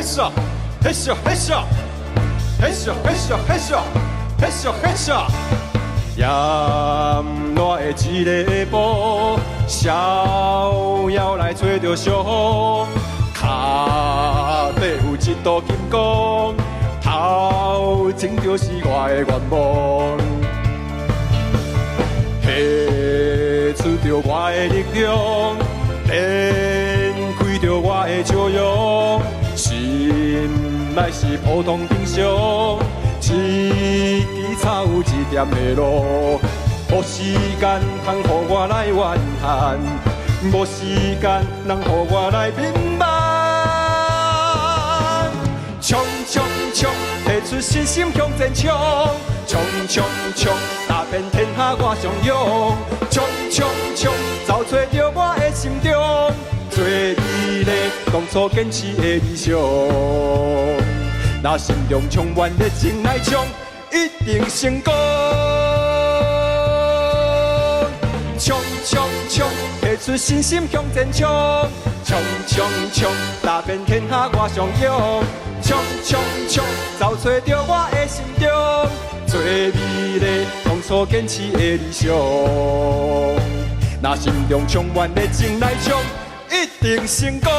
笑，嘿笑嘿笑，嘿笑嘿笑嘿笑，嘿笑嘿笑。炎热的一个下晡，逍遥来找着相，脚底有一道金光，头前就是我的愿望。下出着我的力量，展开着我的笑容，心内是普通平常，一枝草一点的路，无时间通予我来怨叹，无时间能予我来眠梦。冲冲冲，提出信心向前冲，冲冲冲，打遍天下我上勇。冲冲冲，找找着我的心中最美丽当初坚持的理想。若心中充满热情来冲，一定成功。冲冲冲，提出信心向前冲，冲冲冲，打遍天下我上勇。冲冲冲，找找着我的心中最美丽当初坚持的理想。若心中充满热情来冲，一定成功。